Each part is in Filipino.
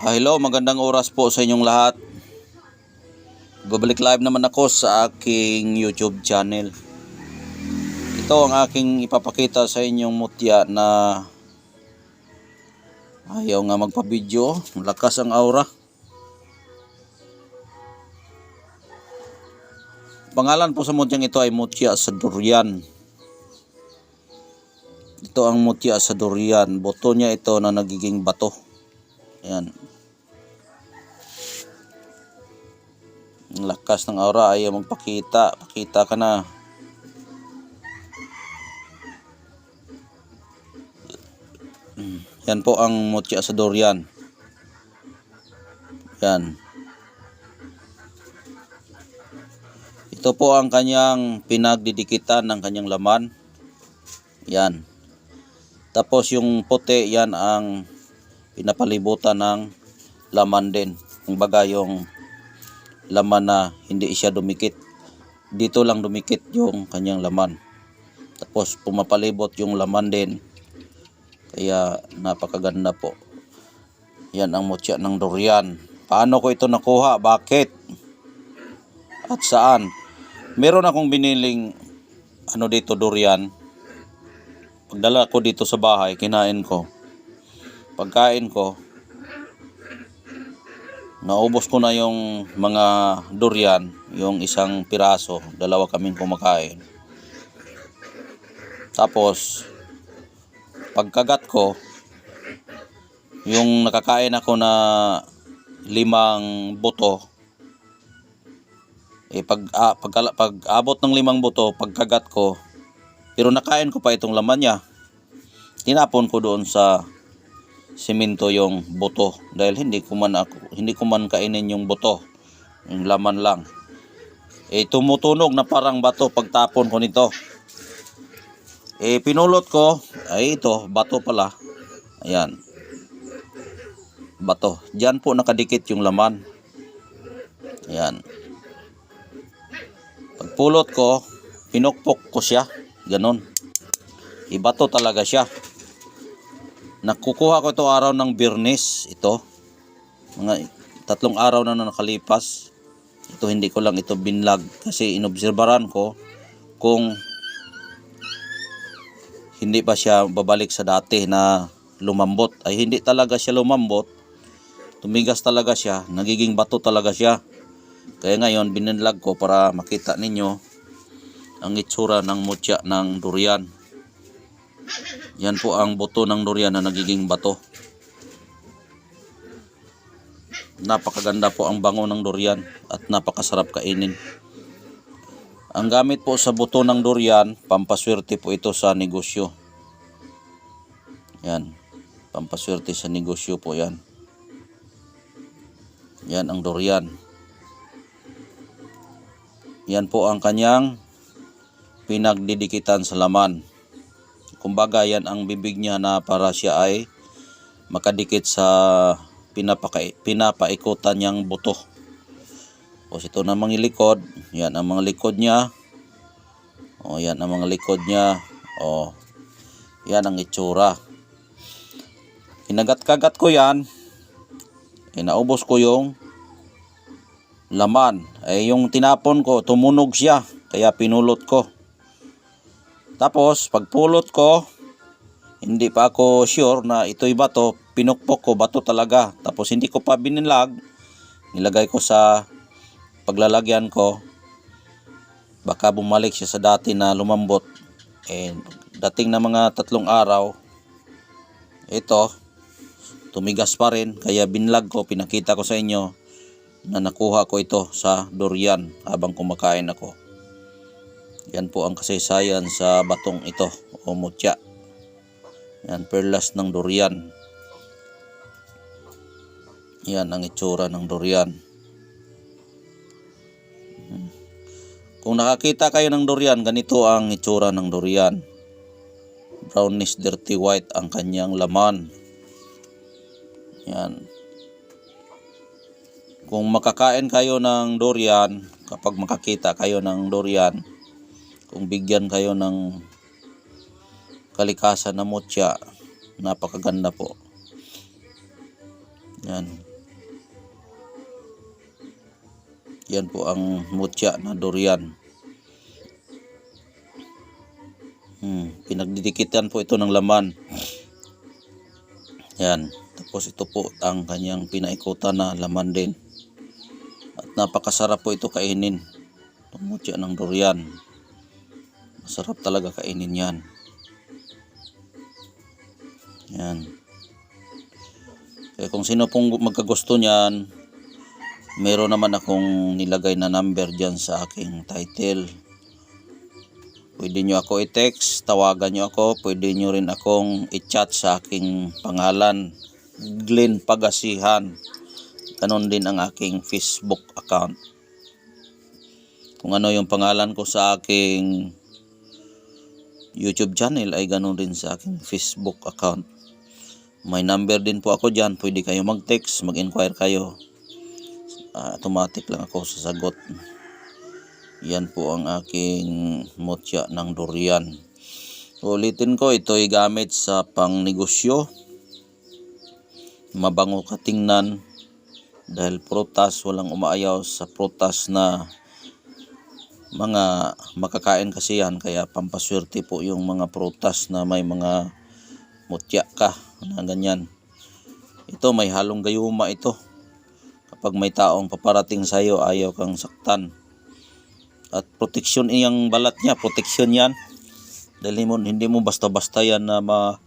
Hello, magandang oras po sa inyong lahat. Babalik live naman ako sa aking YouTube channel. Ito ang aking ipapakita sa inyong mutya na ayaw nga magpa-video. Malakas ang aura. Pangalan po sa mutyang ito ay mutya sa durian. Ito ang mutya sa durian. Buto niya ito na nagiging bato. Ayan. Ang lakas ng aura, ayaw magpakita. Pakita ka na. Yan po ang mutya sa durian. Yan. Ito po ang kanyang pinagdidikitan ng kanyang laman. Yan. Tapos yung puti, yan ang pinapalibutan ng laman din. Kumbaga yung laman na hindi siya dumikit. Dito lang dumikit yung kanyang laman. Tapos pumapalibot yung laman din. Kaya napakaganda po. Yan ang mutya ng durian. Paano ko ito nakuha? Bakit? At saan? Meron akong biniling dito durian. Pagdala ko dito sa bahay, kinain ko. Pagkain ko, naubos ko na yung mga durian, yung isang piraso, dalawa kaming kumakain. Tapos, pagkagat ko, yung nakakain ako na 5 buto, pag abot ng 5 buto, pagkagat ko, pero nakain ko pa itong laman niya. Tinapon ko doon sa simento yung buto dahil hindi ko man kainin yung buto, yung laman lang. Tumutunog na parang bato pagtapon ko nito. Pinulot ko, ay ito, bato pala. Ayan. Bato. Diyan po nakadikit yung laman. Ayan. Pagpulot ko, pinukpok ko siya. Ganon. Ibato talaga siya. Nakukuha ko ito araw ng Biyernes. Ito. Mga 3 araw na nakalipas. Ito hindi ko lang ito binlag. Kasi inobserbaran ko kung hindi pa siya babalik sa dati na lumambot. Ay hindi talaga siya lumambot. Tumigas talaga siya. Nagiging bato talaga siya. Kaya ngayon bininlag ko para makita ninyo ang itsura ng mutya ng durian. Yan po ang buto ng durian na nagiging bato. Napakaganda po ang bango ng durian at napakasarap kainin. Ang gamit po sa buto ng durian, pampaswerte po ito sa negosyo. Yan. Pampaswerte sa negosyo po yan. Yan ang durian. Yan po ang kanyang pinagdidikitan sa laman. Kumbaga yan ang bibig niya na para siya ay makadikit sa pinapaikutan niyang buto. O ito na mga likod. Yan ang mga likod niya. O yan ang mga likod niya. O yan ang itsura. Kinagat-kagat ko yan. Naubos ko yung laman. Yung tinapon ko, tumunog siya. Kaya pinulot ko. Tapos, pagpulot ko, hindi pa ako sure na ito'y bato. Pinukpok ko, bato talaga. Tapos, hindi ko pa binilag. Nilagay ko sa paglalagyan ko. Baka bumalik siya sa dati na lumambot. Dating na mga 3 araw, ito, tumigas pa rin. Kaya binlag ko, pinakita ko sa inyo na nakuha ko ito sa durian habang kumakain ako. Yan po ang kasaysayan sa batong ito o mutya. Yan, perlas ng durian. Yan ang itsura ng durian. Kung nakakita kayo ng durian, ganito ang itsura ng durian. Brownish dirty white ang kanyang laman. Yan. Kung makakain kayo ng durian, kapag makakita kayo ng durian, kung bigyan kayo ng kalikasan na mutya, napakaganda po. Yan. Yan po ang mutya na durian. Pinagdidikitan po ito ng laman. Yan. Tapos ito po ang kanyang pinaikutan na laman din. At napakasarap po ito kainin. Itong mutya ng durian. Masarap talaga kainin yan. Yan. Kaya kung sino pong magkagusto niyan, meron naman akong nilagay na number dyan sa aking title. Pwede nyo ako i-text, tawagan nyo ako. Pwede nyo rin akong i-chat sa aking pangalan, Glenn Pagasihan. Ganon din ang aking Facebook account. Kung ano yung pangalan ko sa aking YouTube channel ay ganon din sa aking Facebook account. May number din po ako dyan. Pwede kayo mag-text, mag-inquire kayo. Automatic lang ako sasagot. Yan po ang aking mutya ng durian. Ulitin ko, ito'y gamit sa pangnegosyo. Mabango katingnan dahil prutas, walang umaayaw sa prutas na mga makakain kasi yan. Kaya pampaswerte po yung mga prutas na may mga mutya ka na ganyan. Ito may halong gayuma ito. Kapag may taong paparating sa iyo, ayaw kang saktan. At proteksyon iyang balat niya, proteksyon yan. Dahil hindi mo basta-basta yan na mabiyak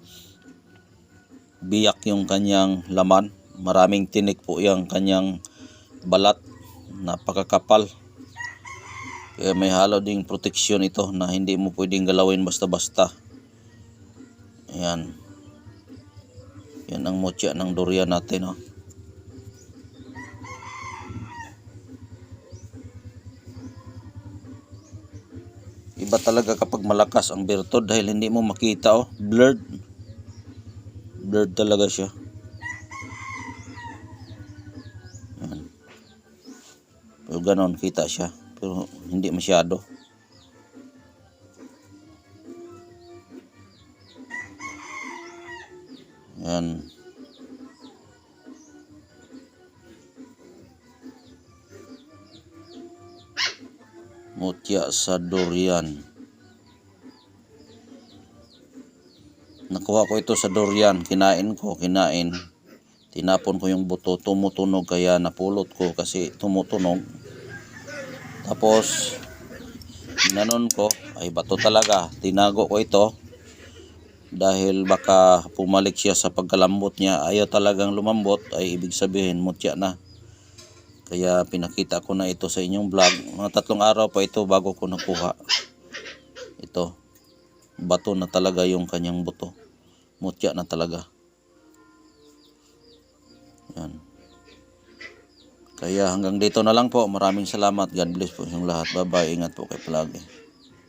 yung kanyang laman. Maraming tinik po yung kanyang balat, napakakapal. Kaya may halo ding proteksyon ito na hindi mo pwedeng galawin basta-basta. Ayan. Yan ang mutya ng durian natin, oh. Iba talaga kapag malakas ang bertod dahil hindi mo makita, oh. Blurred talaga siya. Yan. Pero ganon kita siya, pero hindi masyado. Yan. Mutya sa durian. Nakuha ko ito sa durian, kinain. Tinapon ko yung buto, tumutunog kaya napulot ko kasi tumutunog. Tapos ginanon ko, ay bato talaga. Tinago ko ito dahil baka pumalik siya sa pagkalambot niya. Ayaw talagang lumambot, ay ibig sabihin mutya na. Kaya pinakita ko na ito sa inyong vlog. Mga 3 araw pa ito bago ko nakuha. Ito, bato na talaga yung kanyang buto. Mutya na talaga. Yan. Kaya hanggang dito na lang po. Maraming salamat. God bless po yung lahat. Bye bye. Ingat po kayo palagi.